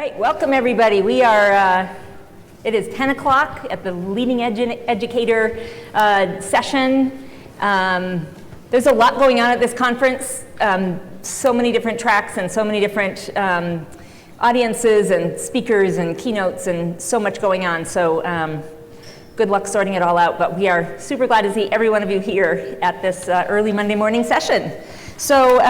right, welcome everybody. We are, it is 10 o'clock at the Leading Edge Educator session. There's a lot going on at this conference, so many different tracks and so many different audiences and speakers and keynotes and so much going on. So good luck sorting it all out, but we are super glad to see every one of you here at this early Monday morning session. So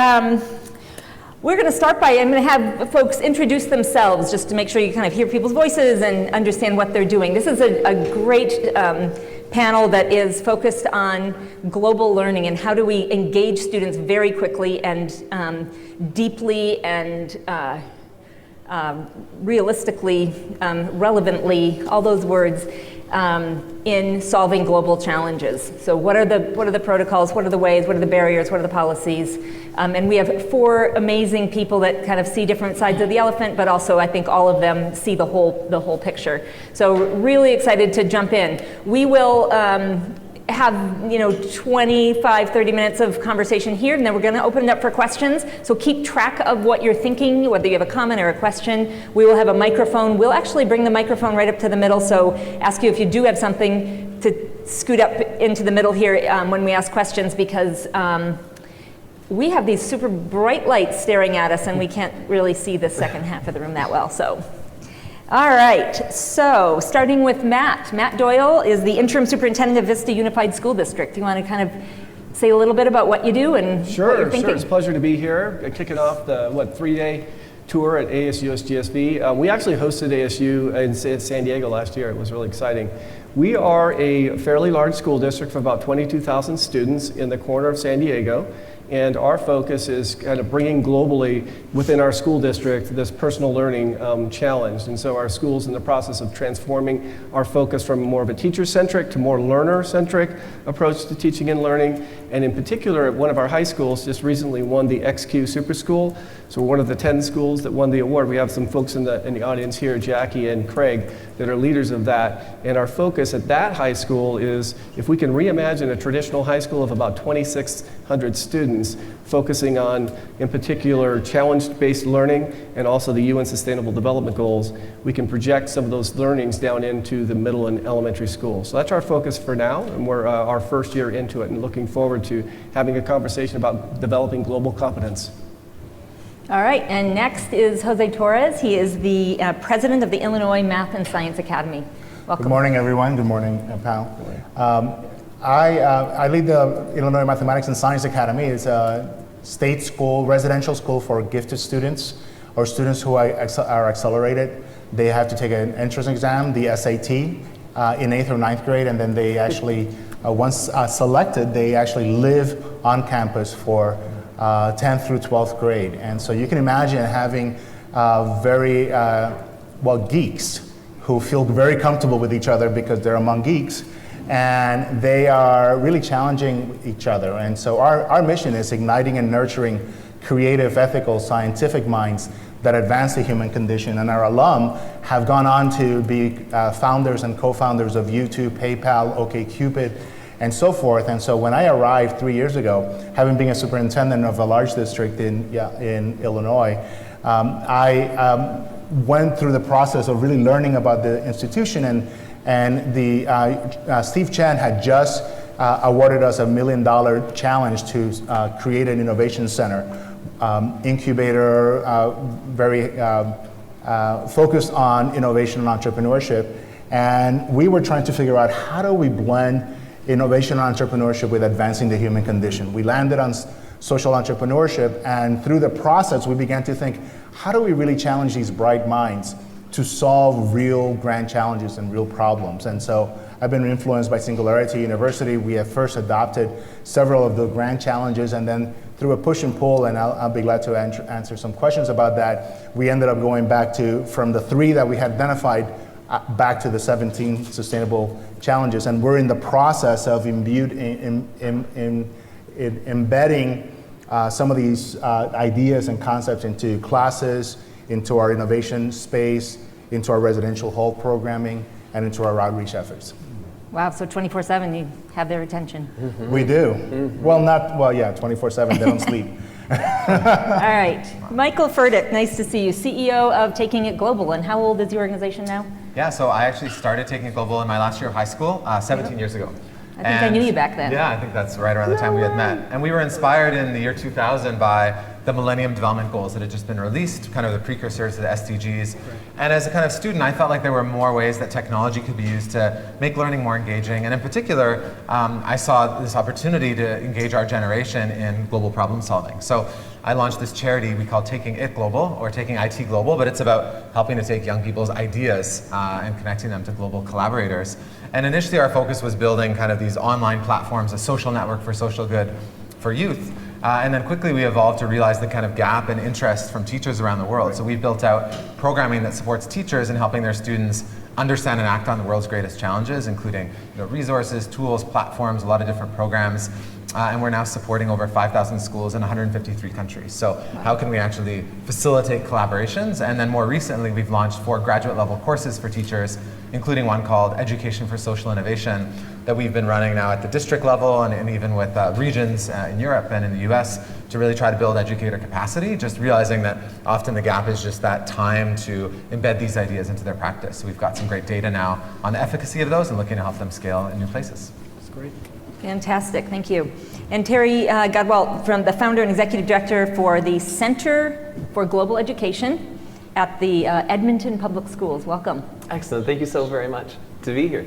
we're going to start by, I'm going to have folks introduce themselves just to make sure you kind of hear people's voices and understand what they're doing. This is a great panel that is focused on global learning and how do we engage students very quickly and deeply and realistically, relevantly, all those words, in solving global challenges. So what are the protocols, what are the ways, what are the barriers, what are the policies? And we have four amazing people that kind of see different sides of the elephant, but also I think all of them see the whole picture. So really excited to jump in. We will have 25, 30 minutes of conversation here, and then we're going to open it up for questions. So keep track of what you're thinking, whether you have a comment or a question. We will have a microphone. We'll actually bring the microphone right up to the middle, so ask you if you do have something to scoot up into the middle here when we ask questions, because we have these super bright lights staring at us and we can't really see the second half of the room that well. So. All right, so starting with Matt. Matt Doyle is the Interim Superintendent of Vista Unified School District. You want to kind of say a little bit about what you do and what you're thinking? Sure, it's a pleasure to be here. Kicking off the, 3-day tour at ASU GSV. We actually hosted ASU in San Diego last year. It was really exciting. We are a fairly large school district of about 22,000 students in the corner of San Diego. And our focus is kind of bringing globally within our school district this personal learning challenge. And so our school's in the process of transforming our focus from more of a teacher-centric to more learner-centric approach to teaching and learning. And in particular, one of our high schools just recently won the XQ Super School. So we're one of the 10 schools that won the award. We have some folks in the audience here, Jackie and Craig, that are leaders of that. And our focus at that high school is if we can reimagine a traditional high school of about 2,600 students, focusing on, in particular, challenge-based learning and also the UN Sustainable Development Goals, we can project some of those learnings down into the middle and elementary schools. So that's our focus for now, and we're our first year into it and looking forward to having a conversation about developing global competence. All right, and next is Jose Torres. He is the president of the Illinois Math and Science Academy. Welcome. Good morning, everyone. Good morning, panel. I lead the Illinois Mathematics and Science Academy. It's a state school, residential school for gifted students or students who are accelerated. They have to take an entrance exam, the SAT, in 8th or 9th grade, and then they actually, once selected, they actually live on campus for 10th through 12th grade. And so you can imagine having very, geeks who feel very comfortable with each other because they're among geeks, and they are really challenging each other. And so our mission is igniting and nurturing creative, ethical, scientific minds that advance the human condition. And our alum have gone on to be founders and co-founders of YouTube, PayPal, OkCupid, and so forth. And so when I arrived 3 years ago, having been a superintendent of a large district in Illinois, I went through the process of really learning about the institution, and the Steve Chen had just awarded us $1 million challenge to create an innovation center, incubator, very focused on innovation and entrepreneurship. And we were trying to figure out how do we blend innovation and entrepreneurship with advancing the human condition. We landed on social entrepreneurship, and through the process we began to think, how do we really challenge these bright minds to solve real grand challenges and real problems? And so I've been influenced by Singularity University. We have first adopted several of the grand challenges, and then through a push and pull, and I'll be glad to answer some questions about that, we ended up going back to, from the 3 that we had identified, back to the 17 sustainable challenges. And we're in the process of embedding some of these ideas and concepts into classes, into our innovation space, into our residential hall programming, and into our outreach efforts. Wow, so 24/7 you have their attention. Mm-hmm. We do. Mm-hmm. Well, 24/7, they don't sleep. All right. Michael Furdyk, nice to see you, CEO of TakingITGlobal. And how old is your organization now? Yeah, so I actually started TakingITGlobal in my last year of high school, 17 years ago. I think I knew you back then. Yeah, I think that's right around the time we had met. And we were inspired in the year 2000 by the Millennium Development Goals that had just been released, kind of the precursors to the SDGs. And as a kind of student, I felt like there were more ways that technology could be used to make learning more engaging. And in particular, I saw this opportunity to engage our generation in global problem solving. So I launched this charity we call TakingITGlobal, or TakingITGlobal, but it's about helping to take young people's ideas and connecting them to global collaborators. And initially our focus was building kind of these online platforms, a social network for social good for youth. And then quickly we evolved to realize the kind of gap in interest from teachers around the world. So we built out programming that supports teachers in helping their students understand and act on the world's greatest challenges, including resources, tools, platforms, a lot of different programs. And we're now supporting over 5,000 schools in 153 countries. So how can we actually facilitate collaborations? And then more recently, we've launched 4 graduate level courses for teachers, including one called Education for Social Innovation that we've been running now at the district level and even with regions in Europe and in the US to really try to build educator capacity, just realizing that often the gap is just that time to embed these ideas into their practice. So we've got some great data now on the efficacy of those and looking to help them scale in new places. That's great. Fantastic, thank you. And Terry Godwaldt, from the founder and executive director for the Center for Global Education at the Edmonton Public Schools. Welcome. Excellent, thank you so very much to be here.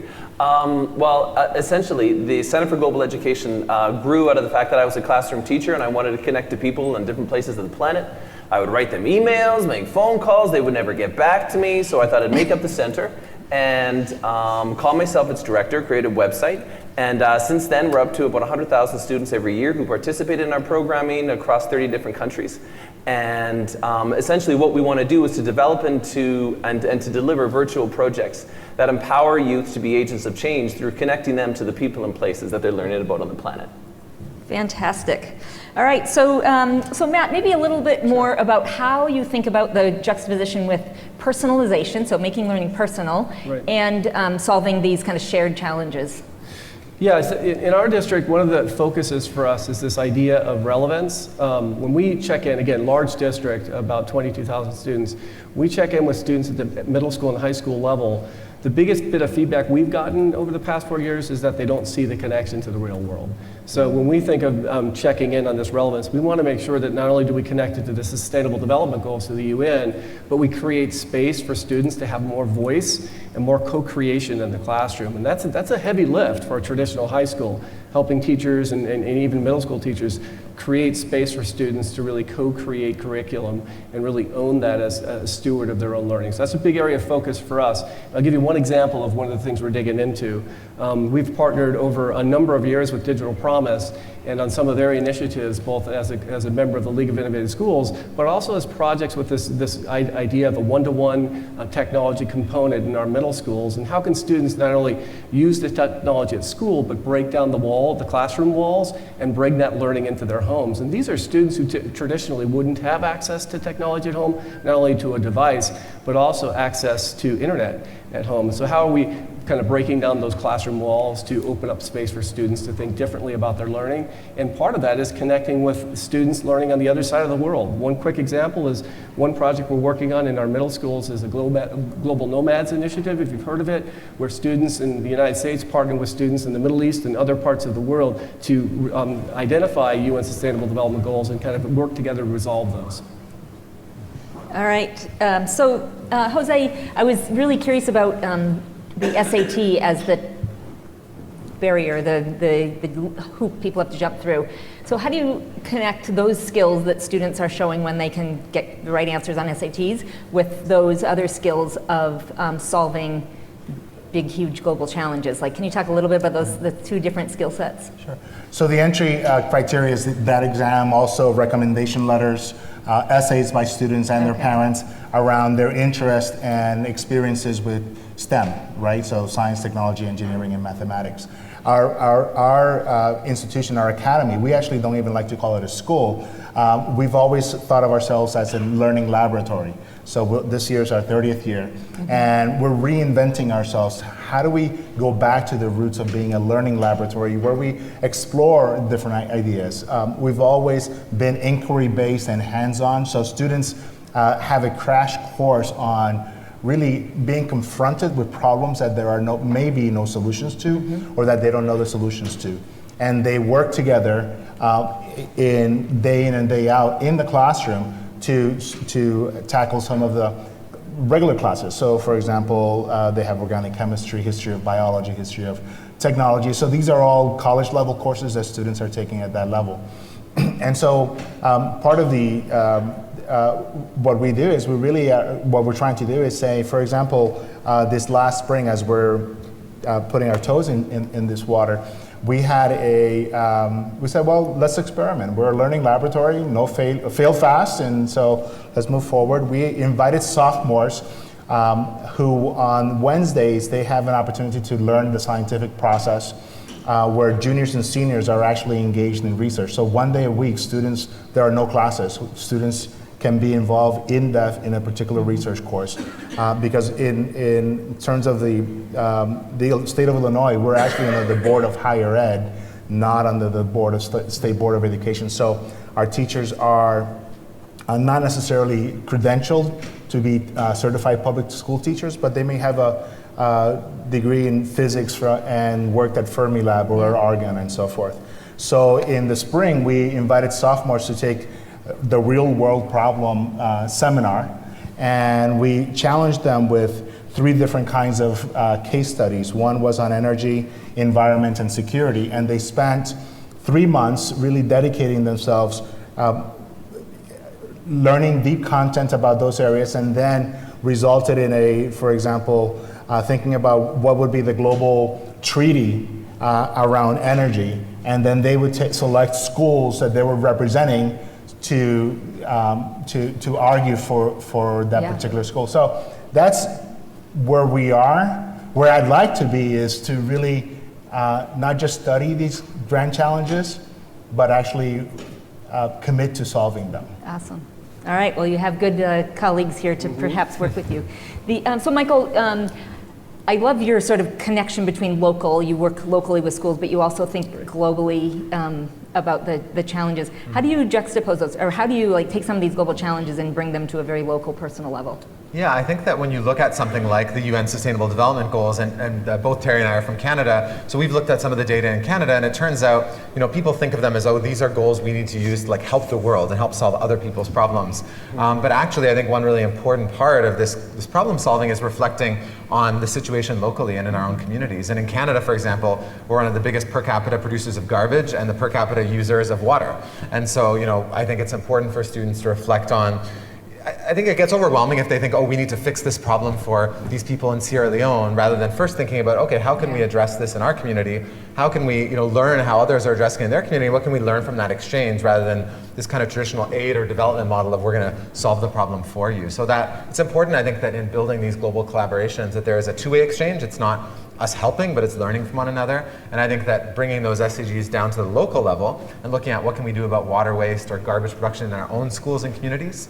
Essentially, the Center for Global Education grew out of the fact that I was a classroom teacher and I wanted to connect to people in different places of the planet. I would write them emails, make phone calls, they would never get back to me, so I thought I'd make up the center and call myself its director, create a website. And since then, we're up to about 100,000 students every year who participate in our programming across 30 different countries. And essentially what we want to do is to develop and to deliver virtual projects that empower youth to be agents of change through connecting them to the people and places that they're learning about on the planet. Fantastic. All right, so Matt, maybe a little bit more about how you think about the juxtaposition with personalization, so making learning personal, and solving these kind of shared challenges. Yeah, so in our district, one of the focuses for us is this idea of relevance. When we check in, again, large district, about 22,000 students, we check in with students at the middle school and high school level. The biggest bit of feedback we've gotten over the past 4 years is that they don't see the connection to the real world. So when we think of checking in on this relevance, we want to make sure that not only do we connect it to the Sustainable Development Goals of the UN, but we create space for students to have more voice and more co-creation in the classroom. And that's a heavy lift for a traditional high school, helping teachers and even middle school teachers create space for students to really co-create curriculum and really own that as a steward of their own learning. So that's a big area of focus for us. I'll give you one example of one of the things we're digging into. We've partnered over a number of years with Digital Promise and on some of their initiatives, both as a member of the League of Innovative Schools, but also as projects with this idea of a one-to-one technology component in our middle schools. And how can students not only use the technology at school, but break down the classroom walls, and bring that learning into their homes. And these are students who traditionally wouldn't have access to technology at home, not only to a device, but also access to internet at home. So how are we kind of breaking down those classroom walls to open up space for students to think differently about their learning? And part of that is connecting with students learning on the other side of the world. One quick example is one project we're working on in our middle schools is a Global Nomads Initiative, if you've heard of it, where students in the United States partner with students in the Middle East and other parts of the world to identify UN Sustainable Development Goals and kind of work together to resolve those. All right, so Jose, I was really curious about the SAT as the barrier, the hoop people have to jump through. So how do you connect those skills that students are showing when they can get the right answers on SATs with those other skills of solving big, huge global challenges? Like, can you talk a little bit about the two different skill sets? Sure. So the entry criteria is that exam, also recommendation letters, essays by students and their parents around their interest and experiences with STEM, right? So science, technology, engineering, and mathematics. Our institution, our academy, we actually don't even like to call it a school. We've always thought of ourselves as a learning laboratory. So this year is our 30th year, and we're reinventing ourselves. how do we go back to the roots of being a learning laboratory where we explore different ideas? We've always been inquiry-based and hands-on, so students have a crash course on really being confronted with problems that there are maybe no solutions to, or that they don't know the solutions to. And they work together in and day out in the classroom to tackle some of the regular classes. So for example, they have organic chemistry, history of biology, history of technology. So these are all college level courses that students are taking at that level. And so part of the what we do is what we're trying to do is say, for example, this last spring as we're putting our toes in this water, we had we said, well, let's experiment. We're a learning laboratory, no fail fast, and so let's move forward. We invited sophomores who on Wednesdays, they have an opportunity to learn the scientific process where juniors and seniors are actually engaged in research. So one day a week, there are no classes. Students can be involved in depth in a particular research course. Because in terms of the state of Illinois, we're actually under the Board of Higher Ed, not under the State Board of Education. So our teachers are not necessarily credentialed to be certified public school teachers, but they may have a degree in physics and worked at Fermilab or Argonne and so forth. So in the spring, we invited sophomores to take the real world problem seminar, and we challenged them with 3 different kinds of case studies. One was on energy, environment, and security, and they spent 3 months really dedicating themselves learning deep content about those areas, and then resulted in for example, thinking about what would be the global treaty around energy, and then they would select schools that they were representing to argue for that particular school. So that's where we are. Where I'd like to be is to really not just study these grand challenges, but actually commit to solving them. Awesome. All right, well, you have good colleagues here to perhaps work with you. So Michael, I love your sort of connection between local, you work locally with schools, but you also think globally about the challenges. How do you juxtapose those, or how do you take some of these global challenges and bring them to a very local, personal level? Yeah, I think that when you look at something like the UN Sustainable Development Goals, and both Terry and I are from Canada, so we've looked at some of the data in Canada, and it turns out, people think of them as, oh, these are goals we need to use to help the world and help solve other people's problems. But actually, I think one really important part of this problem solving is reflecting on the situation locally and in our own communities. And in Canada, for example, we're one of the biggest per capita producers of garbage and the per capita users of water. And so, I think it's important for students to reflect on, I think it gets overwhelming if they think, oh, we need to fix this problem for these people in Sierra Leone, rather than first thinking about, okay, how can we address this in our community? How can we learn how others are addressing it in their community? What can we learn from that exchange, rather than this kind of traditional aid or development model of we're going to solve the problem for you? So that it's important, I think, that in building these global collaborations, that there is a two-way exchange. It's not us helping, but it's learning from one another. And I think that bringing those SDGs down to the local level and looking at what can we do about water waste or garbage production in our own schools and communities.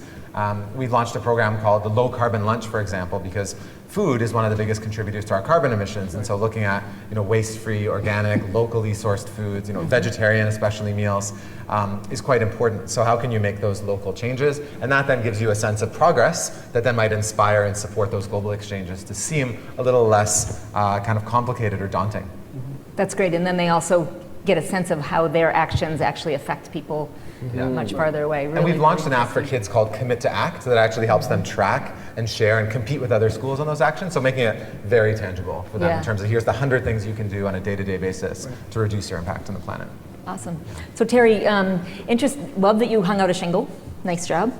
We've launched a program called the Low Carbon Lunch, for example, because food is one of the biggest contributors to our carbon emissions. And so looking at waste-free, organic, locally sourced foods, vegetarian, especially meals, is quite important. So how can you make those local changes? And that then gives you a sense of progress that then might inspire and support those global exchanges to seem a little less kind of complicated or daunting. That's great. And then they also get a sense of how their actions actually affect people much farther away. Really, and we've launched an app for kids called Commit to Act that actually helps them track and share and compete with other schools on those actions. So making it very tangible for them in terms of here's the 100 things you can do on a day-to-day basis to reduce your impact on the planet. Awesome. So Terry, love that you hung out a shingle. Nice job.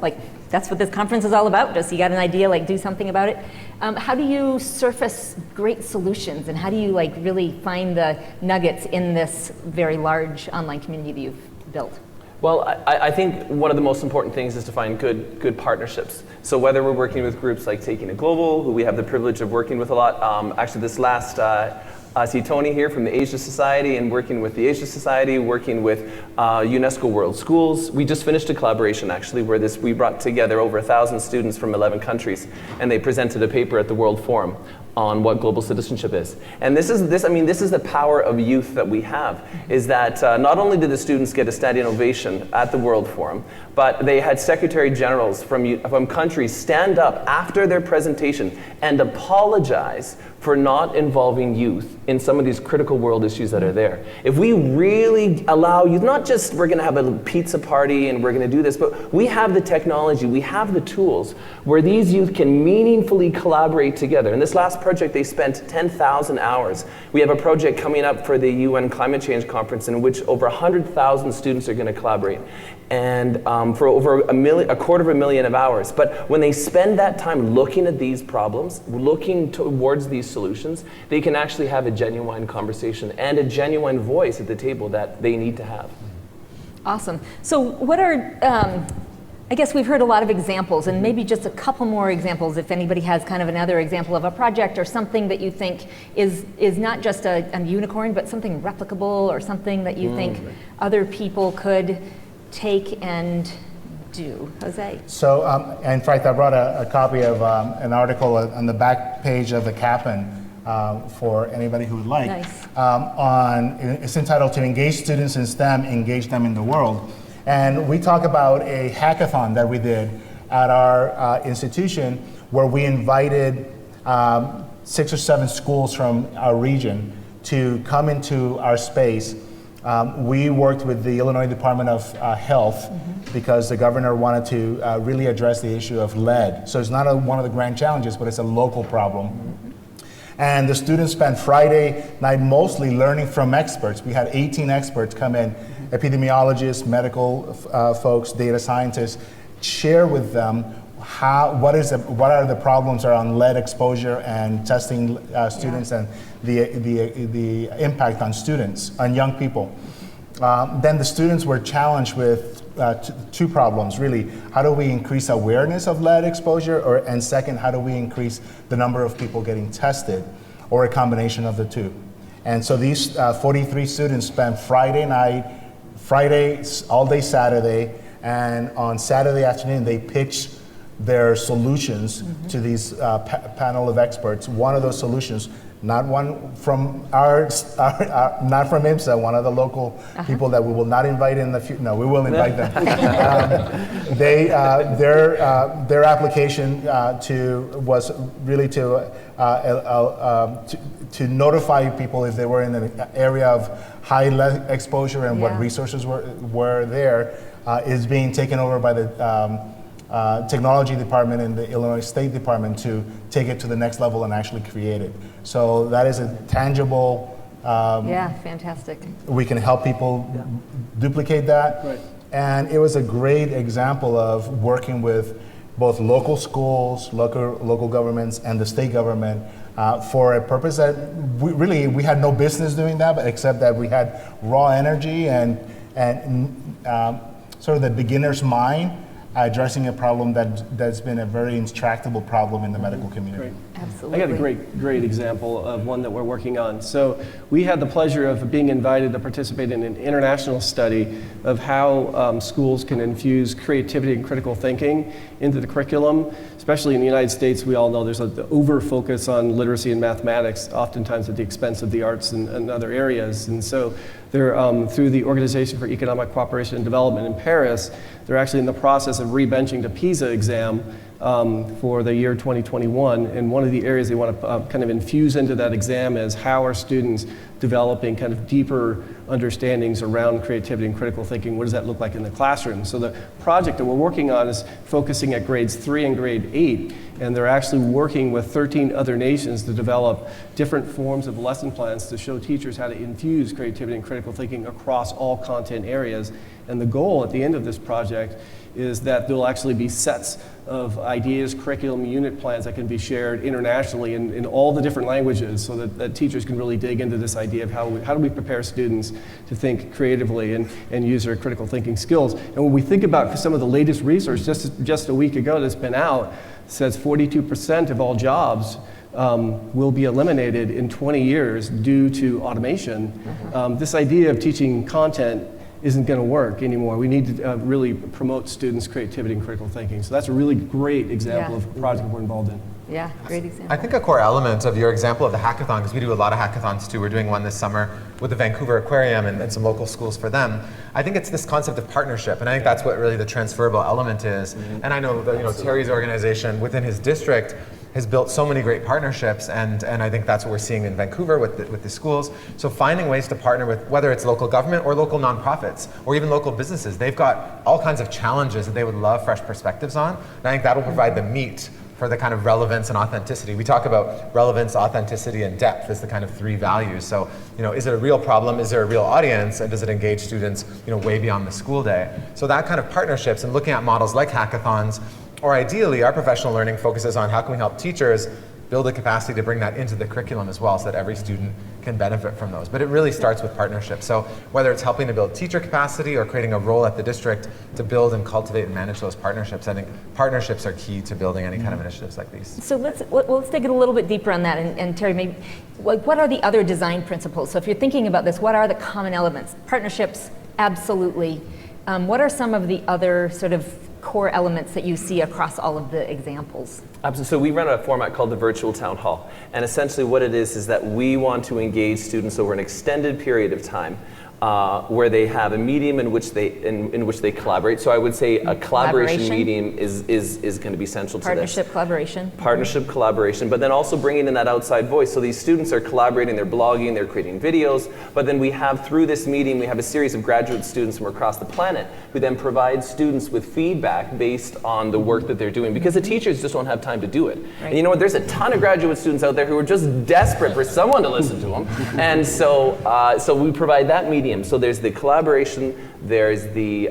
That's what this conference is all about. Just you got an idea, do something about it. How do you surface great solutions, and how do you really find the nuggets in this very large online community that you've built? Well, I think one of the most important things is to find good partnerships. So whether we're working with groups like TakingITGlobal, who we have the privilege of working with a lot. Actually, this last, I see Tony here from the Asia Society, and working with the Asia Society, working with UNESCO World Schools. We just finished a collaboration, actually, where we brought together over 1,000 students from 11 countries, and they presented a paper at the World Forum. on what global citizenship is. And this is the power of youth that we have, is that not only did the students get a standing ovation at the World Forum, but they had secretary generals from countries stand up after their presentation and apologize for not involving youth in some of these critical world issues that are there. If we really allow youth, not just we're going to have a pizza party and we're going to do this, but we have the technology, we have the tools where these youth can meaningfully collaborate together. In this last project, they spent 10,000 hours. We have a project coming up for the UN Climate Change Conference in which over 100,000 students are going to collaborate, and for over a 250,000 hours. But when they spend that time looking at these problems, looking towards these solutions, they can actually have a genuine conversation and a genuine voice at the table that they need to have. Awesome. So what are, I guess we've heard a lot of examples, and maybe just a couple more examples if anybody has kind of another example of a project or something that you think is not just a unicorn, but something replicable or something that you think other people could take and do. Jose? So, in fact, I brought a copy of an article on the back page of the CAPN for anybody who would like. Nice. It's entitled to Engage Students in STEM, Engage Them in the World. And we talk about a hackathon that we did at our institution where we invited 6 or 7 schools from our region to come into our space. We worked with the Illinois Department of Health because the governor wanted to really address the issue of lead. So it's not one of the grand challenges, but it's a local problem. And the students spent Friday night mostly learning from experts. We had 18 experts come in, epidemiologists, medical folks, data scientists, share with them what are the problems around lead exposure and testing students and the impact on students, on young people. Then the students were challenged with 2 problems, really. How do we increase awareness of lead exposure? And second, how do we increase the number of people getting tested, or a combination of the 2? And so these 43 students spent Friday night, Friday, all day Saturday, and on Saturday afternoon, they pitched their solutions to these panel of experts. One of those solutions, not one from not from IMSA, one of the local people that we will not invite in the future. No, we will invite them. Their application was really to notify people if they were in an area of high lead exposure and what resources were there, is being taken over by the technology department in the Illinois State Department to take it to the next level and actually create it. So that is a tangible. Fantastic. We can help people duplicate that. Right. And it was a great example of working with both local schools, local governments, and the state government for a purpose that we had no business doing that, but except that we had raw energy and sort of the beginner's mind addressing a problem that's been a very intractable problem in the medical community. Great. Absolutely. I got a great example of one that we're working on. So we had the pleasure of being invited to participate in an international study of how schools can infuse creativity and critical thinking into the curriculum. Especially in the United States, we all know there's an over-focus on literacy and mathematics, oftentimes at the expense of the arts and other areas. And so they're, through the Organization for Economic Cooperation and Development in Paris, they're actually in the process of rebenching the PISA exam for the year 2021, and one of the areas they want to kind of infuse into that exam is how are students developing kind of deeper understandings around creativity and critical thinking. What does that look like in the classroom? So the project that we're working on is focusing at grades 3 and grade 8, and they're actually working with 13 other nations to develop different forms of lesson plans to show teachers how to infuse creativity and critical thinking across all content areas. And the goal at the end of this project is that there'll actually be sets of ideas, curriculum, unit plans that can be shared internationally in all the different languages, so that teachers can really dig into this idea of how do we prepare students to think creatively and use their critical thinking skills. And when we think about some of the latest research, just a week ago that's been out, says 42% of all jobs will be eliminated in 20 years due to automation. This idea of teaching content isn't going to work anymore. We need to really promote students' creativity and critical thinking. So that's a really great example of a project we're involved in. Yeah, great example. I think a core element of your example of the hackathon, because we do a lot of hackathons too, we're doing one this summer with the Vancouver Aquarium and some local schools for them. I think it's this concept of partnership, and I think that's what really the transferable element is. And I know that Terry's organization within his district has built so many great partnerships, and I think that's what we're seeing in Vancouver with the schools. So finding ways to partner with, whether it's local government or local nonprofits or even local businesses, they've got all kinds of challenges that they would love fresh perspectives on, and I think that'll provide the meat for the kind of relevance and authenticity. We talk about relevance, authenticity, and depth as the kind of three values. So, is it a real problem? Is there a real audience? And does it engage students, way beyond the school day? So that kind of partnerships and looking at models like hackathons, or ideally, our professional learning focuses on how can we help teachers build the capacity to bring that into the curriculum as well so that every student can benefit from those. But it really starts with partnership. So whether it's helping to build teacher capacity or creating a role at the district to build and cultivate and manage those partnerships, I think partnerships are key to building any kind of initiatives like these. So let's dig it a little bit deeper on that. And Terry, maybe what are the other design principles? So if you're thinking about this, what are the common elements? Partnerships, absolutely. What are some of the other sort of core elements that you see across all of the examples? Absolutely. So we run a format called the virtual town hall, and essentially what it is that we want to engage students over an extended period of time, where they have a medium in which they collaborate. So I would say a collaboration medium is going to be central to this. Partnership, collaboration, but then also bringing in that outside voice. So these students are collaborating, they're blogging, they're creating videos, but then we have, through this medium, we have a series of graduate students from across the planet who then provide students with feedback based on the work that they're doing, because the teachers just don't have time to do it. Right. And you know what, there's a ton of graduate students out there who are just desperate for someone to listen to them. And so we provide that medium. So there's the collaboration, there's the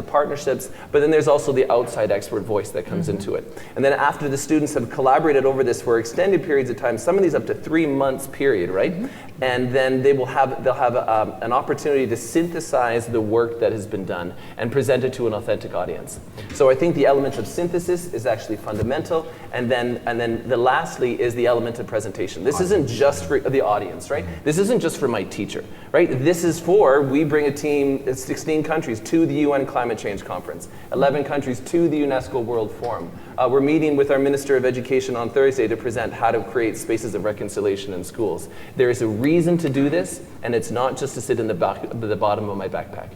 partnerships, but then there's also the outside expert voice that comes into it. And then after the students have collaborated over this for extended periods of time, some of these up to 3 months period, right? And then they'll have an opportunity to synthesize the work that has been done and present it to an authentic audience. So I think the element of synthesis is actually fundamental, and then the lastly is the element of presentation. This isn't just for the audience, right? This isn't just for my teacher, right? This is for, we bring a team, 16 countries to the UN Climate Change Conference, 11 countries to the UNESCO World Forum. We're meeting with our Minister of Education on Thursday to present how to create spaces of reconciliation in schools. There is a reason to do this, and it's not just to sit in the bottom of my backpack.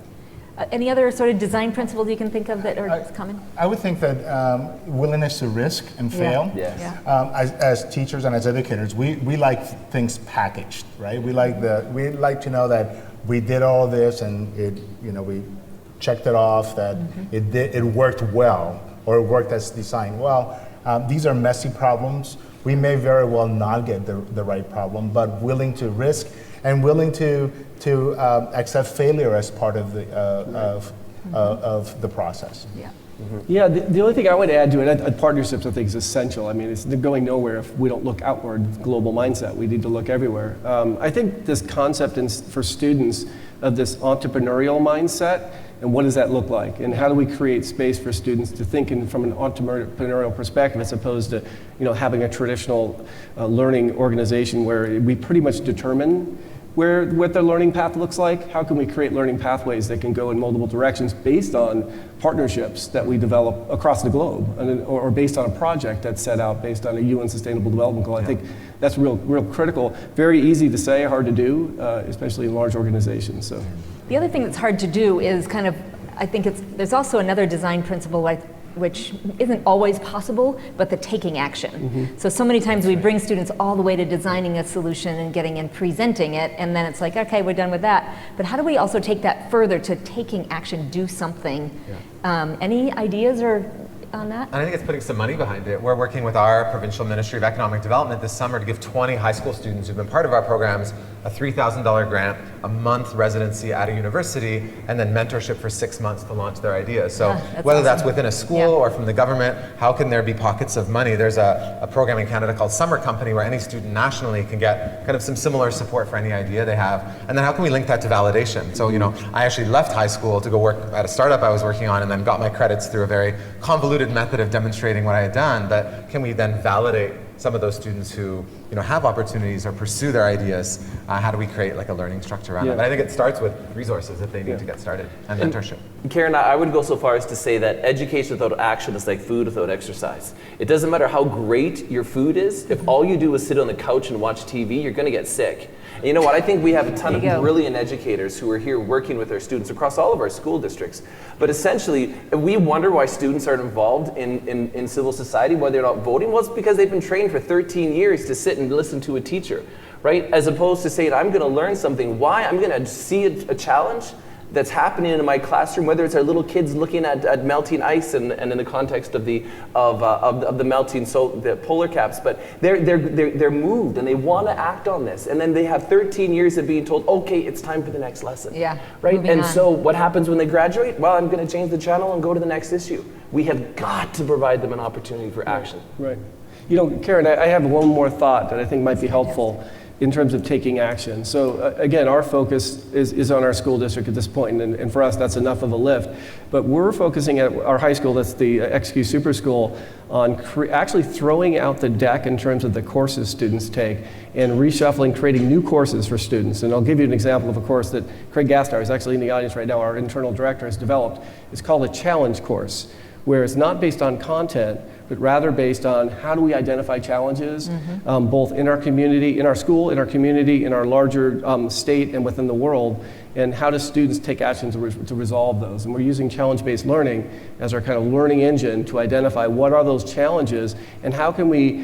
Any other sort of design principles you can think of that are common? I would think that willingness to risk and fail. Yes. As teachers and as educators, we like things packaged, right? We like to know that we did all this and we checked it off, that it worked well, or it worked as designed. Well, these are messy problems. We may very well not get the right problem, but willing to risk and willing to accept failure as part of the process. Yeah. Yeah, the only thing I would add to it, partnerships I think is essential. I mean, it's going nowhere if we don't look outward, global mindset. We need to look everywhere. I think this concept for students of this entrepreneurial mindset, and what does that look like? And how do we create space for students to think from an entrepreneurial perspective as opposed to having a traditional learning organization where we pretty much determine what their learning path looks like? How can we create learning pathways that can go in multiple directions based on partnerships that we develop across the globe, or based on a project that's set out based on a UN Sustainable Development Goal? I think that's real critical. Very easy to say, hard to do, especially in large organizations. So, the other thing that's hard to do is there's also another design principle which isn't always possible, but the taking action. So many times we bring students all the way to designing a solution and getting and presenting it, and then it's like, okay, we're done with that. But how do we also take that further to taking action, do something? Any ideas on that? And I think it's putting some money behind it. We're working with our Provincial Ministry of Economic Development this summer to give 20 high school students who've been part of our programs a $3,000 grant, a month residency at a university, and then mentorship for 6 months to launch their ideas. So whether that's within a school or from the government, how can there be pockets of money? There's a program in Canada called Summer Company where any student nationally can get kind of some similar support for any idea they have. And then how can we link that to validation? So, I actually left high school to go work at a startup I was working on and then got my credits through a very convoluted method of demonstrating what I had done. But can we then validate some of those students who have opportunities or pursue their ideas, how do we create like a learning structure around it? But I think it starts with resources that they need to get started and mentorship. Karen, I would go so far as to say that education without action is like food without exercise. It doesn't matter how great your food is, if all you do is sit on the couch and watch TV, you're going to get sick. And you know what? I think we have a ton of brilliant educators who are here working with our students across all of our school districts. But essentially, we wonder why students aren't involved in civil society, why they're not voting. Well, it's because they've been trained for 13 years to sit and listen to a teacher, right? As opposed to saying, I'm going to learn something. Why? I'm going to see a challenge that's happening in my classroom, whether it's our little kids looking at melting ice and in the context of the melting the polar caps, but they're moved and they want to act on this, and then they have 13 years of being told, okay, it's time for the next lesson. Yeah. Right. And so what happens when they graduate? Well, I'm going to change the channel and go to the next issue. We have got to provide them an opportunity for action. Right. You know, Karen, I have one more thought that I think might be helpful in terms of taking action. So again, our focus is on our school district at this point, and for us that's enough of a lift. But we're focusing at our high school, that's the XQ Super School, on actually throwing out the deck in terms of the courses students take and reshuffling, creating new courses for students. And I'll give you an example of a course that Craig Gastar is actually in the audience right now, our internal director, has developed. It's called a challenge course, where it's not based on content, but rather based on how do we identify challenges, both in our community, in our school, in our community, in our larger state and within the world, and how do students take action to resolve those. And we're using challenge-based learning as our kind of learning engine to identify what are those challenges and how can we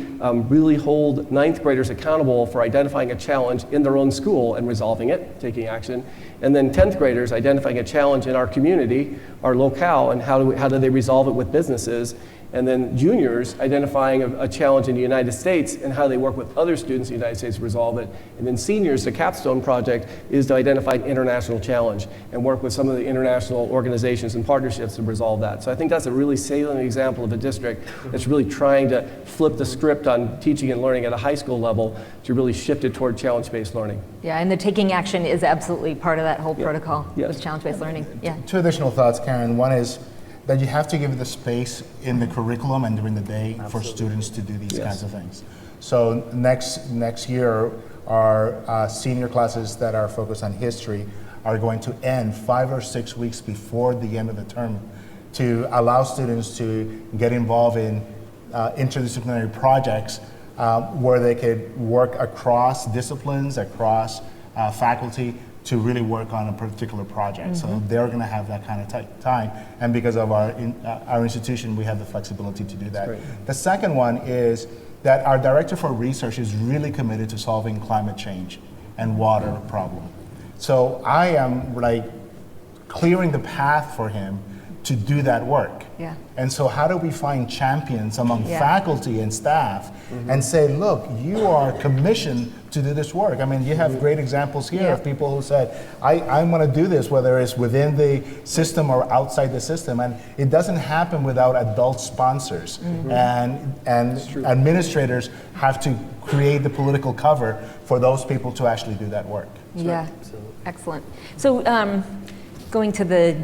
really hold ninth graders accountable for identifying a challenge in their own school and resolving it, taking action, and then 10th graders identifying a challenge in our community, our locale, and how do they resolve it with businesses. And then juniors identifying a challenge in the United States and how they work with other students in the United States to resolve it. And then seniors, the capstone project is to identify an international challenge and work with some of the international organizations and partnerships to resolve that. So I think that's a really salient example of a district that's really trying to flip the script on teaching and learning at a high school level to really shift it toward challenge-based learning. Yeah, and the taking action is absolutely part of that whole protocol with challenge-based learning. Yeah. Two additional thoughts, Karen. One is that you have to give the space in the curriculum and during the day for students to do these kinds of things. So next year, our senior classes that are focused on history are going to end 5 or 6 weeks before the end of the term to allow students to get involved in interdisciplinary projects where they could work across disciplines, across faculty, to really work on a particular project. So they're going to have that kind of time, and because of our institution, we have the flexibility to do that. The second one is that our director for research is really committed to solving climate change and water problem. So I am like clearing the path for him to do that work. Yeah. And so how do we find champions among faculty and staff and say, look, you are commissioned to do this work? I mean, you have great examples here of people who said, I'm going to do this, whether it's within the system or outside the system. And it doesn't happen without adult sponsors. And administrators have to create the political cover for those people to actually do that work. Yeah, excellent. So going to the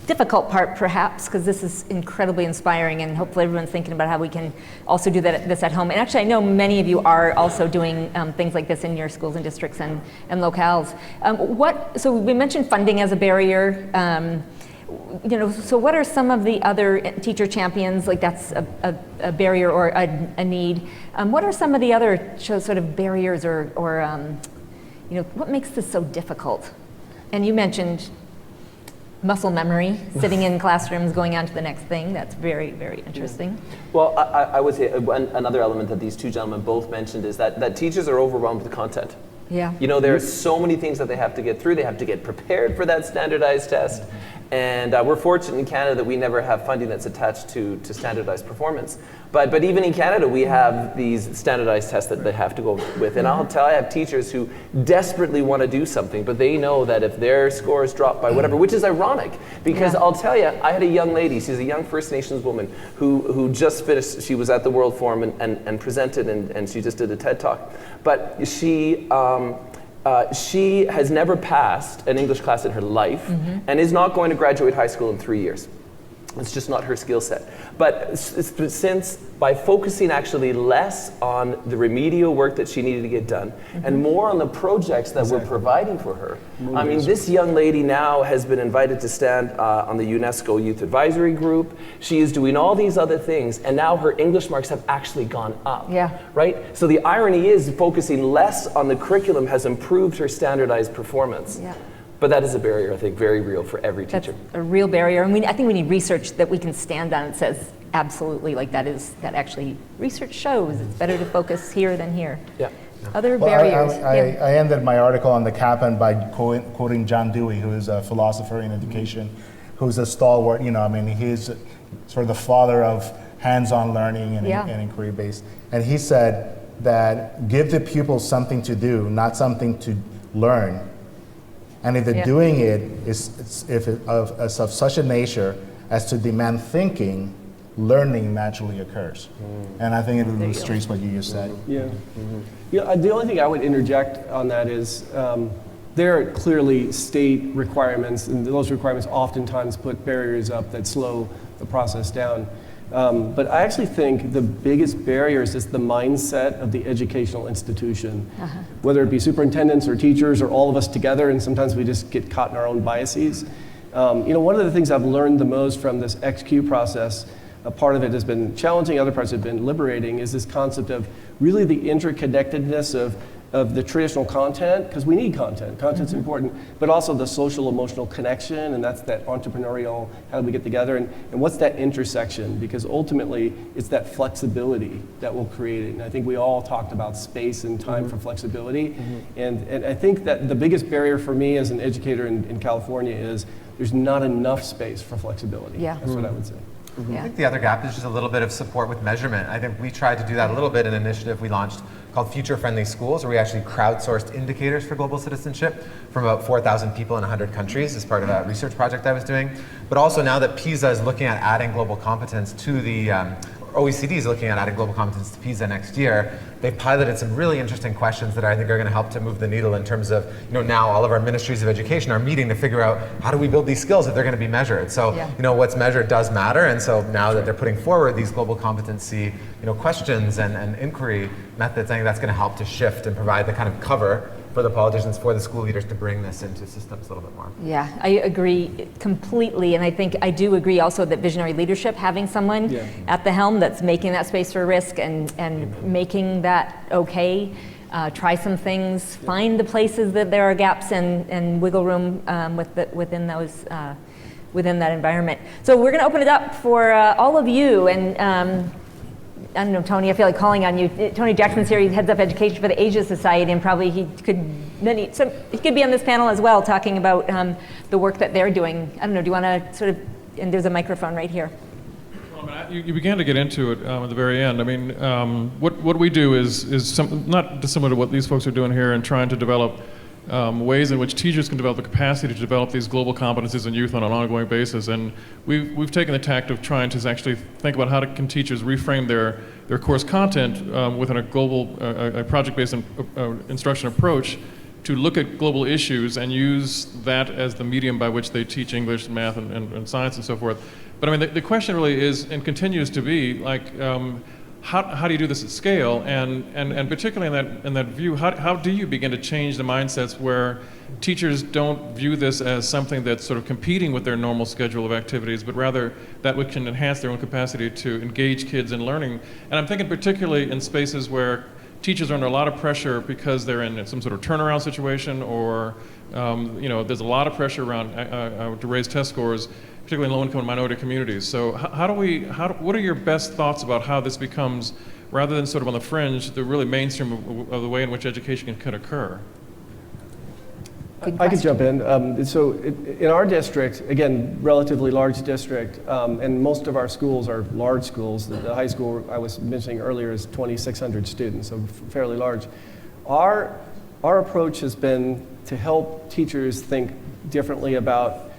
difficult part, perhaps, because this is incredibly inspiring, and hopefully everyone's thinking about how we can also do this at home. And actually, I know many of you are also doing things like this in your schools and districts and locales. So we mentioned funding as a barrier. So what are some of the other teacher champions, like that's a barrier or a need? What are some of the other sort of barriers or what makes this so difficult? And you mentioned muscle memory, sitting in classrooms, going on to the next thing. That's very, very interesting. Well, I would say another element that these two gentlemen both mentioned is that teachers are overwhelmed with content. Yeah. You know, there are so many things that they have to get through. They have to get prepared for that standardized test. And we're fortunate in Canada that we never have funding that's attached to standardized performance. But even in Canada, we have these standardized tests that they have to go with. And I'll tell you, I have teachers who desperately want to do something, but they know that if their scores drop by whatever, which is ironic, because I'll tell you, I had a young lady, she's a young First Nations woman, who just finished, she was at the World Forum and presented, and she just did a TED Talk. But she has never passed an English class in her life and is not going to graduate high school in 3 years. It's just not her skill set. But since by focusing actually less on the remedial work that she needed to get done and more on the projects that we're providing for her. I mean, this young lady now has been invited to stand on the UNESCO Youth Advisory Group. She is doing all these other things, and now her English marks have actually gone up. Yeah. Right? So the irony is focusing less on the curriculum has improved her standardized performance. Yeah. But that is a barrier, I think, very real for every teacher. That's a real barrier. And I think we need research that we can stand on that says absolutely, like that actually research shows it's better to focus here than here. Yeah. Other Well, barriers. I ended my article on the CAPAN by quoting John Dewey, who is a philosopher in education, who's a stalwart, he's sort of the father of hands-on learning and inquiry-based. And he said that give the pupils something to do, not something to learn. And if they're doing it is of such a nature as to demand thinking, learning naturally occurs. And I think it illustrates what you just said. Yeah. Yeah. The only thing I would interject on that is there are clearly state requirements, and those requirements oftentimes put barriers up that slow the process down. But I actually think the biggest barriers is the mindset of the educational institution, whether it be superintendents or teachers or all of us together, and sometimes we just get caught in our own biases. One of the things I've learned the most from this XQ process, a part of it has been challenging, other parts have been liberating, is this concept of really the interconnectedness of the traditional content, because we need content. Content's important, but also the social emotional connection, and that's that entrepreneurial, how do we get together, and what's that intersection? Because ultimately, it's that flexibility that will create it. And I think we all talked about space and time for flexibility. And I think that the biggest barrier for me as an educator in California is there's not enough space for flexibility. Yeah. That's what I would say. I think the other gap is just a little bit of support with measurement. I think we tried to do that a little bit in an initiative we launched called Future Friendly Schools, where we actually crowdsourced indicators for global citizenship from about 4,000 people in 100 countries as part of a research project I was doing. But also now that PISA is looking at adding global competence to the, OECD is looking at adding global competence to PISA next year, they've piloted some really interesting questions that I think are going to help to move the needle in terms of, now all of our ministries of education are meeting to figure out how do we build these skills if they're going to be measured. So, what's measured does matter, and so now that they're putting forward these global competency, questions and inquiry methods, I think that's going to help to shift and provide the kind of cover for the politicians, for the school leaders to bring this into systems a little bit more. Yeah, I agree completely, and I think I do agree also that visionary leadership, having someone at the helm that's making that space for risk and making that okay, try some things, find the places that there are gaps and wiggle room within those within that environment. So we're going to open it up for all of you, and I don't know, Tony, I feel like calling on you. Tony Jackson's here, he heads up education for the Asia Society, and probably he could be on this panel as well, talking about the work that they're doing. I don't know, do you want to sort of, and there's a microphone right here. Well, I mean, you began to get into it at the very end. I mean, what we do is not dissimilar to what these folks are doing here and trying to develop ways in which teachers can develop the capacity to develop these global competencies in youth on an ongoing basis. And we've taken the tact of trying to actually think about how can teachers reframe their course content within a global, a project-based instruction approach to look at global issues and use that as the medium by which they teach English, math, and science and so forth. But I mean, the question really is, and continues to be, like, how do you do this at scale? And particularly in that view, how do you begin to change the mindsets where teachers don't view this as something that's sort of competing with their normal schedule of activities, but rather that which can enhance their own capacity to engage kids in learning? And I'm thinking particularly in spaces where teachers are under a lot of pressure because they're in some sort of turnaround situation, or there's a lot of pressure around to raise test scores, particularly in low-income and minority communities. So what are your best thoughts about how this becomes, rather than sort of on the fringe, the really mainstream of the way in which education can occur? I could jump in. So in our district, again, relatively large district, and most of our schools are large schools. The high school I was mentioning earlier is 2,600 students, so fairly large. Our approach has been to help teachers think differently about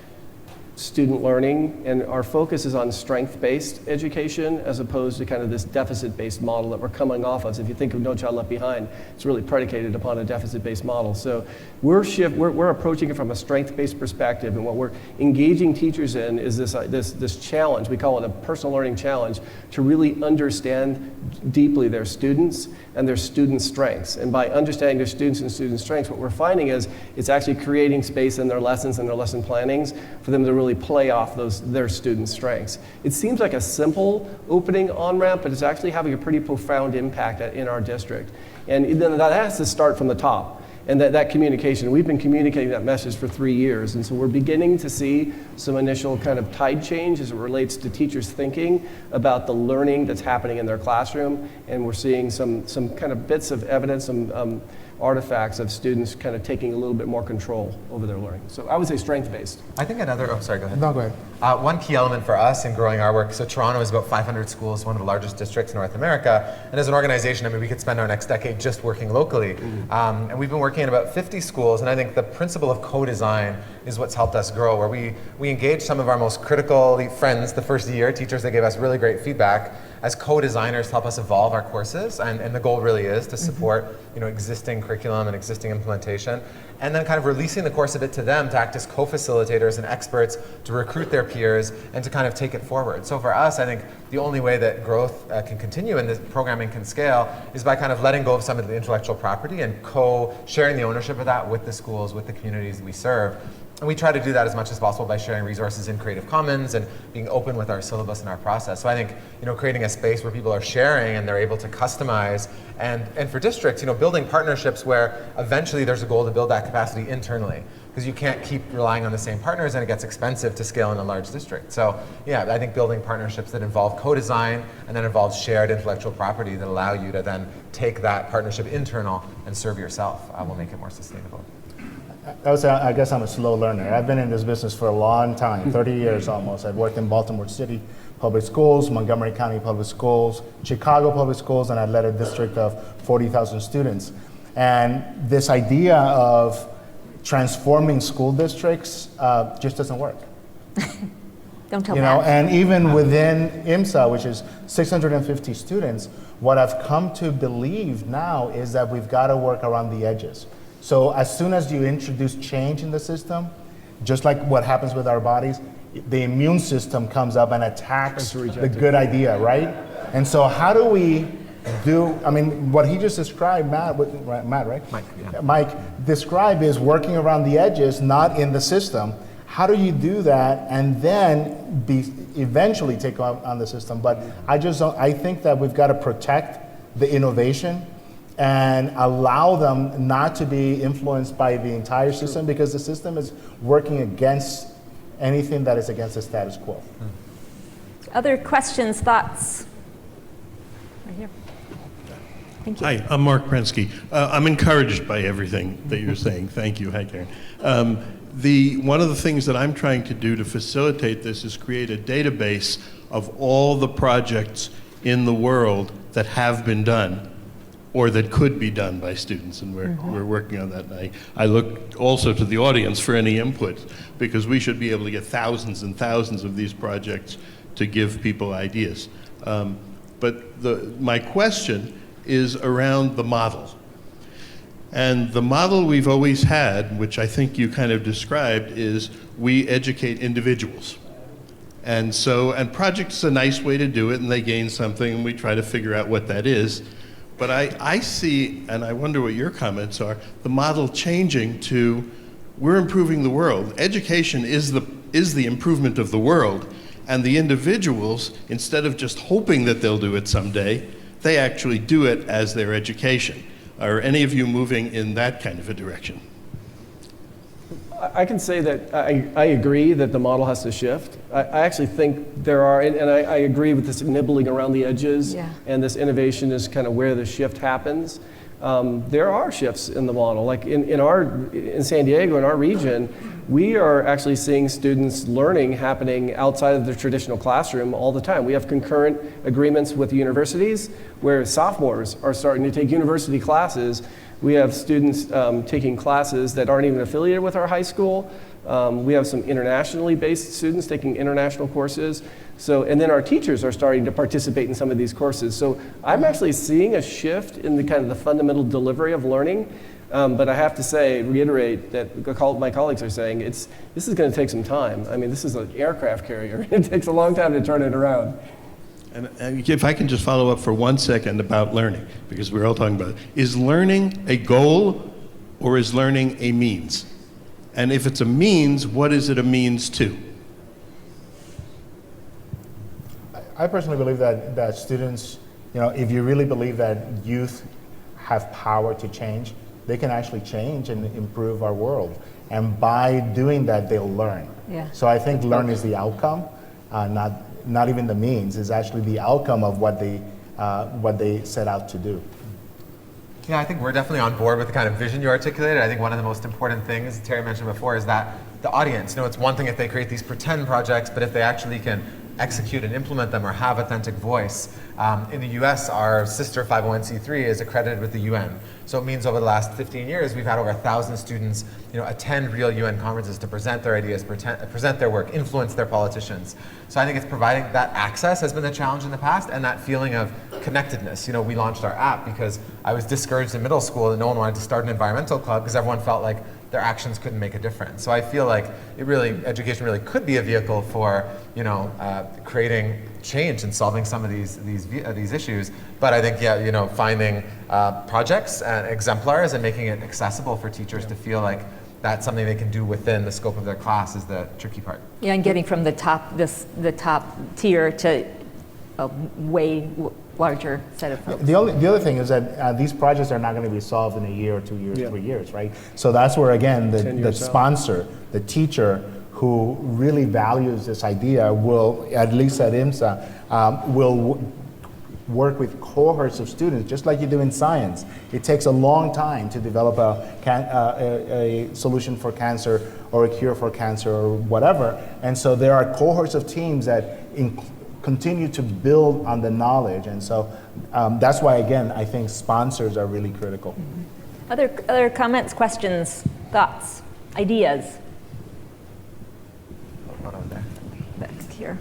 student learning, and our focus is on strength-based education as opposed to kind of this deficit-based model that we're coming off of. So if you think of No Child Left Behind, it's really predicated upon a deficit-based model. So we're approaching it from a strength-based perspective, and what we're engaging teachers in is this challenge. We call it a personal learning challenge, to really understand deeply their students and their students' strengths. And by understanding their students and students' strengths, what we're finding is it's actually creating space in their lessons and their lesson plannings for them to really play off their students' strengths. It seems like a simple opening on-ramp, but it's actually having a pretty profound impact in our district. And then that has to start from the top. And that communication, we've been communicating that message for 3 years, and so we're beginning to see some initial kind of tide change as it relates to teachers thinking about the learning that's happening in their classroom, and we're seeing some kind of bits of evidence, some artifacts of students kind of taking a little bit more control over their learning. So I would say strength-based. I think another, sorry, go ahead. No, go ahead. One key element for us in growing our work, so Toronto is about 500 schools, one of the largest districts in North America, and as an organization, I mean, we could spend our next decade just working locally. And we've been working in about 50 schools, and I think the principle of co-design is what's helped us grow, where we engage some of our most critical friends the first year, teachers that gave us really great feedback, as co-designers to help us evolve our courses, and the goal really is to support existing curriculum and existing implementation, and then kind of releasing the course of it to them to act as co-facilitators and experts to recruit their peers and to kind of take it forward. So for us, I think the only way that growth can continue and the programming can scale is by kind of letting go of some of the intellectual property and co-sharing the ownership of that with the schools, with the communities we serve. And we try to do that as much as possible by sharing resources in Creative Commons and being open with our syllabus and our process. So I think, creating a space where people are sharing and they're able to customize, and for districts, building partnerships where eventually there's a goal to build that capacity internally, because you can't keep relying on the same partners and it gets expensive to scale in a large district. So yeah, I think building partnerships that involve co-design and then involve shared intellectual property that allow you to then take that partnership internal and serve yourself will make it more sustainable. I guess I'm a slow learner. I've been in this business for a long time, 30 years almost. I've worked in Baltimore City Public Schools, Montgomery County Public Schools, Chicago Public Schools, and I led a district of 40,000 students. And this idea of transforming school districts just doesn't work. Don't tell Matt. And even within IMSA, which is 650 students, what I've come to believe now is that we've got to work around the edges. So as soon as you introduce change in the system, just like what happens with our bodies, the immune system comes up and attacks the good idea, right? And so how do we do, what he just described, Matt, right? Mike, yeah. Mike described is working around the edges, not in the system. How do you do that and then eventually take on the system? But I think that we've got to protect the innovation and allow them not to be influenced by the entire system, because the system is working against anything that is against the status quo. Other questions, thoughts? Right here. Thank you. Hi, I'm Mark Prensky. I'm encouraged by everything that you're saying. Thank you. Hi, Karen. One of the things that I'm trying to do to facilitate this is create a database of all the projects in the world that have been done or that could be done by students, and we're working on that. And I look also to the audience for any input, because we should be able to get thousands and thousands of these projects to give people ideas. But my question is around the model. And the model we've always had, which I think you kind of described, is we educate individuals. And projects is a nice way to do it, and they gain something, and we try to figure out what that is. But I see, and I wonder what your comments are, the model changing to, we're improving the world. Education is the improvement of the world, and the individuals, instead of just hoping that they'll do it someday, they actually do it as their education. Are any of you moving in that kind of a direction? I can say that I agree that the model has to shift. I actually think there are, and I agree with this nibbling around the edges, and this innovation is kind of where the shift happens. There are shifts in the model. Like in San Diego, in our region, we are actually seeing students learning happening outside of the traditional classroom all the time. We have concurrent agreements with universities where sophomores are starting to take university classes We have students taking classes that aren't even affiliated with our high school. We have some internationally based students taking international courses. So, and then our teachers are starting to participate in some of these courses. So I'm actually seeing a shift in the kind of the fundamental delivery of learning. But I have to say, reiterate that my colleagues are saying, this is going to take some time. I mean, this is an aircraft carrier. It takes a long time to turn it around. And if I can just follow up for 1 second about learning, because we're all talking about it. Is learning a goal or is learning a means? And if it's a means, what is it a means to? I personally believe that students, if you really believe that youth have power to change, they can actually change and improve our world. And by doing that, they'll learn. Yeah. So I think learn is the outcome, not even the means. It's actually the outcome of what they set out to do. Yeah, I think we're definitely on board with the kind of vision you articulated. I think one of the most important things Terry mentioned before is that the audience, it's one thing if they create these pretend projects, but if they actually can execute and implement them or have authentic voice. In the US, our sister 501c3 is accredited with the UN. So it means over the last 15 years, we've had over 1,000 students attend real UN conferences to present their ideas, present their work, influence their politicians. So I think it's providing that access has been the challenge in the past, and that feeling of connectedness. We launched our app because I was discouraged in middle school that no one wanted to start an environmental club because everyone felt like their actions couldn't make a difference. So I feel like education really could be a vehicle for creating change and solving some of these issues. But I think finding projects and exemplars and making it accessible for teachers to feel like that's something they can do within the scope of their class is the tricky part. Yeah, and getting from the top tier to a way larger set of folks. The other thing is that these projects are not going to be solved in a year or 2 years, 3 years, right? So that's where, again, the sponsor, the teacher who really values this idea will, at least at IMSA, will work with cohorts of students, just like you do in science. It takes a long time to develop a solution for cancer or a cure for cancer or whatever. And so there are cohorts of teams that continue to build on the knowledge. And so that's why, again, I think sponsors are really critical. Mm-hmm. Other comments, questions, thoughts, ideas? One over there. Back here.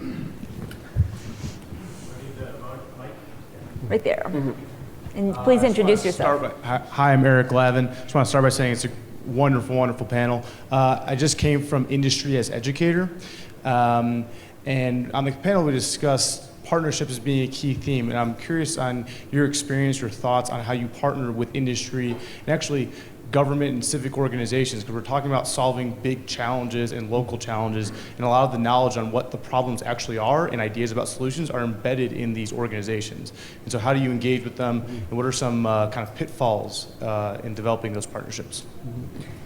Right there. Mm-hmm. And please introduce yourself. Hi, I'm Eric Lavin. Just want to start by saying it's a wonderful, wonderful panel. I just came from industry as educator. And on the panel, we discussed partnerships as being a key theme. And I'm curious on your experience, your thoughts on how you partner with industry and actually government and civic organizations, because we're talking about solving big challenges and local challenges, and a lot of the knowledge on what the problems actually are and ideas about solutions are embedded in these organizations. And so how do you engage with them, and what are some kind of pitfalls in developing those partnerships?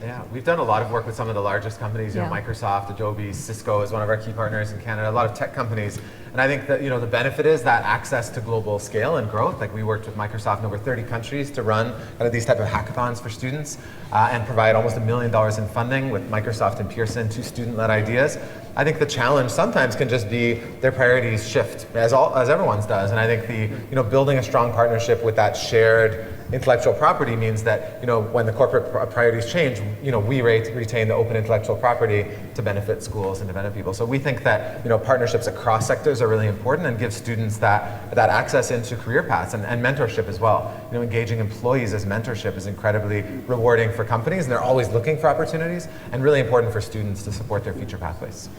Yeah, we've done a lot of work with some of the largest companies, Microsoft, Adobe, Cisco is one of our key partners in Canada, a lot of tech companies. And I think that the benefit is that access to global scale and growth. Like we worked with Microsoft in over 30 countries to run kind of these type of hackathons for students and provide almost $1 million in funding with Microsoft and Pearson, 2 student-led ideas. I think the challenge sometimes can just be their priorities shift, as everyone's does. And I think building a strong partnership with that shared intellectual property means that when the corporate priorities change, we retain the open intellectual property to benefit schools and to benefit people. So we think that partnerships across sectors are really important and give students that access into career paths and mentorship as well. Engaging employees as mentorship is incredibly rewarding for companies, and they're always looking for opportunities, and really important for students to support their future pathways.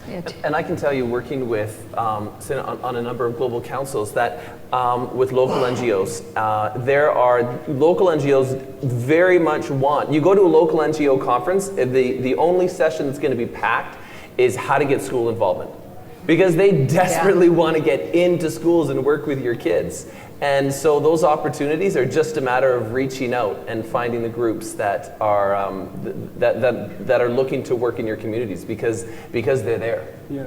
And I can tell you, working with on a number of global councils, that with local NGOs, there are local NGOs very much want. You go to a local NGO conference, the only session that's going to be packed is how to get school involvement, because they desperately want to get into schools and work with your kids. And so those opportunities are just a matter of reaching out and finding the groups that are that are looking to work in your communities because they're there. Yeah.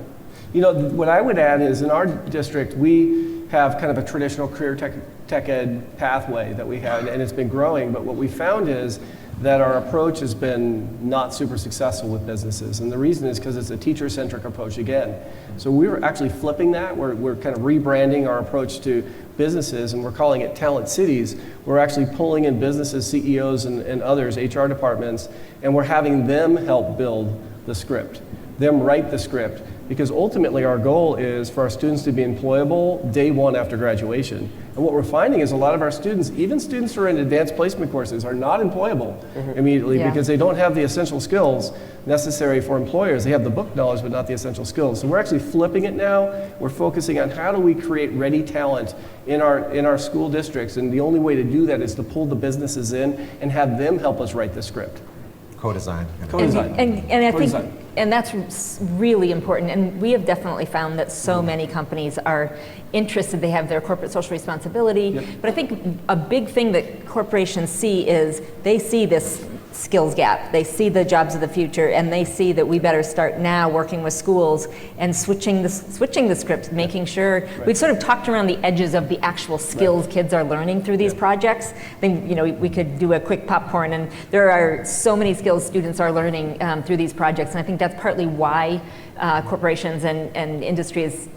What I would add is in our district, we have kind of a traditional career tech ed pathway that we have, and it's been growing. But what we found is that our approach has been not super successful with businesses. And the reason is because it's a teacher-centric approach again. So we're actually flipping that. We're kind of rebranding our approach to businesses, and we're calling it Talent Cities. We're actually pulling in businesses, CEOs and others, HR departments, and we're having them help build the script, them write the script. Because ultimately our goal is for our students to be employable day one after graduation. And what we're finding is a lot of our students, even students who are in advanced placement courses, are not employable immediately because they don't have the essential skills necessary for employers. They have the book knowledge, but not the essential skills. So we're actually flipping it now. We're focusing on how do we create ready talent in our school districts. And the only way to do that is to pull the businesses in and have them help us write the script. Co-design. Co-design. And I think, Co-design. and that's really important. And we have definitely found that so many companies are interested. They have their corporate social responsibility. But I think a big thing that corporations see is they see this skills gap. They see the jobs of the future, and they see that we better start now working with schools and switching the scripts, making sure we've sort of talked around the edges of the actual skills kids are learning through these projects. I think we could do a quick popcorn, and there are so many skills students are learning through these projects, and I think that's partly why corporations and industry is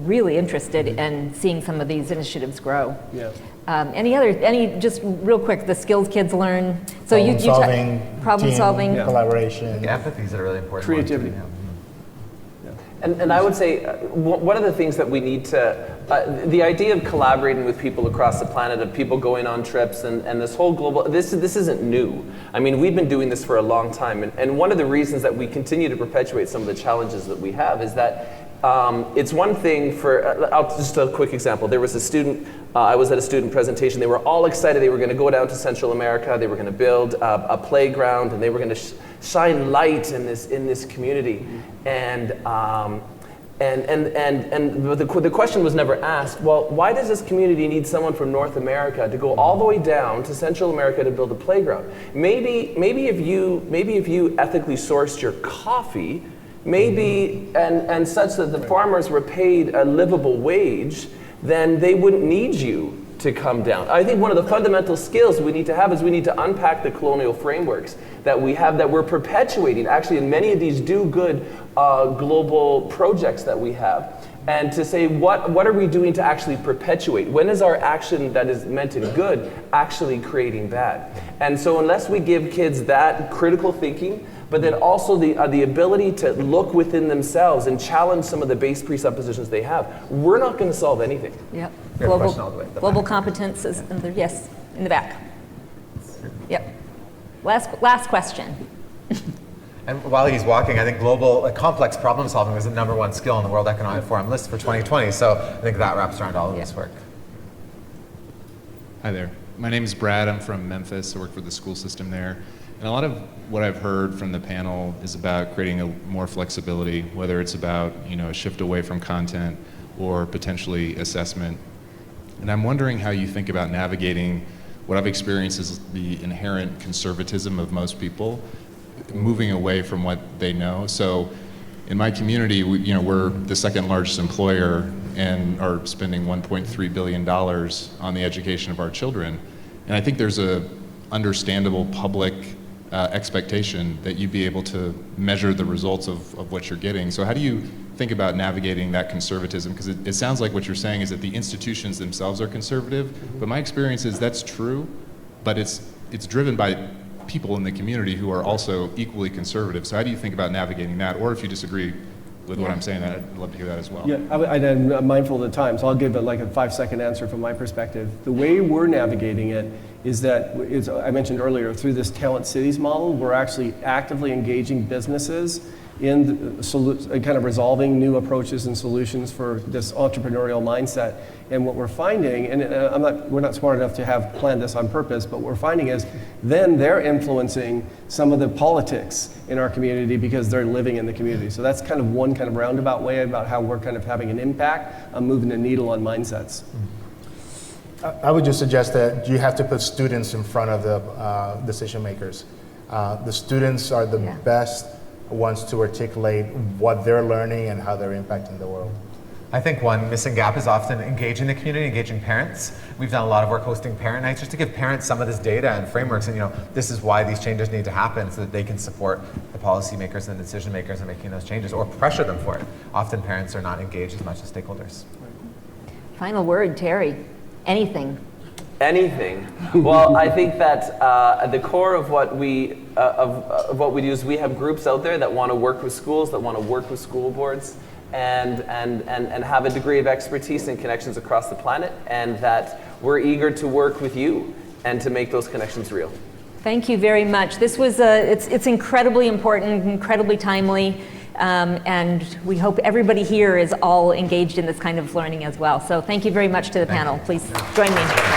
really interested in seeing some of these initiatives grow. Any just real quick, the skills kids learn. So problem solving, collaboration. Empathy is a really important Creativity. one too, And I would say one of the things that we need to, the idea of collaborating with people across the planet, of people going on trips and this whole global, this isn't new. I mean, we've been doing this for a long time. And one of the reasons that we continue to perpetuate some of the challenges that we have is that it's one thing for, just a quick example. There was a student, I was at a student presentation. They were all excited. They were going to go down to Central America. They were going to build a playground, and they were going to shine light in this community. And the question was never asked, well, why does this community need someone from North America to go all the way down to Central America to build a playground? Maybe if you ethically sourced your coffee, maybe, and such that the farmers were paid a livable wage, then they wouldn't need you to come down. I think one of the fundamental skills we need to have is we need to unpack the colonial frameworks that we have, that we're perpetuating, actually, in many of these do-good global projects that we have, and to say, what are we doing to actually perpetuate? When is our action that is meant in good actually creating bad? And so unless we give kids that critical thinking, but then also the ability to look within themselves and challenge some of the base presuppositions they have, we're not going to solve anything. Yep. We have a question all the way at the Global back. competence is yes, in the back. Yep. Last question. And while he's walking, I think complex problem solving is the #1 skill on the World Economic Forum list for 2020. So I think that wraps around all of this work. Hi there. My name is Brad. I'm from Memphis. I work for the school system there. And a lot of what I've heard from the panel is about creating more flexibility, whether it's about a shift away from content or potentially assessment. And I'm wondering how you think about navigating what I've experienced is the inherent conservatism of most people, moving away from what they know. So in my community, we're the second largest employer and are spending $1.3 billion on the education of our children. And I think there's a understandable public expectation that you be able to measure the results of what you're getting. So how do you think about navigating that conservatism? Because it sounds like what you're saying is that the institutions themselves are conservative, but my experience is that's true, but it's driven by people in the community who are also equally conservative. So how do you think about navigating that? Or if you disagree with what I'm saying, I'd love to hear that as well. Yeah, I'm mindful of the time, so I'll give it like a 5-second answer from my perspective. The way we're navigating it is that, I mentioned earlier, through this Talent Cities model, we're actually actively engaging businesses in kind of resolving new approaches and solutions for this entrepreneurial mindset. And what we're finding, and we're not smart enough to have planned this on purpose, but what we're finding is then they're influencing some of the politics in our community because they're living in the community. So that's kind of one kind of roundabout way about how we're kind of having an impact on moving the needle on mindsets. I would just suggest that you have to put students in front of the decision makers. The students are the best ones to articulate what they're learning and how they're impacting the world. I think one missing gap is often engaging the community, engaging parents. We've done a lot of work hosting parent nights just to give parents some of this data and frameworks, and this is why these changes need to happen so that they can support the policymakers and the decision makers in making those changes, or pressure them for it. Often parents are not engaged as much as stakeholders. Final word, Terry. Anything. Anything. Well, I think that at the core of what we do is we have groups out there that want to work with schools, that want to work with school boards, and have a degree of expertise and connections across the planet, and that we're eager to work with you and to make those connections real. Thank you very much. This was it's incredibly important, incredibly timely, and we hope everybody here is all engaged in this kind of learning as well. So thank you very much to the panel. Please join me.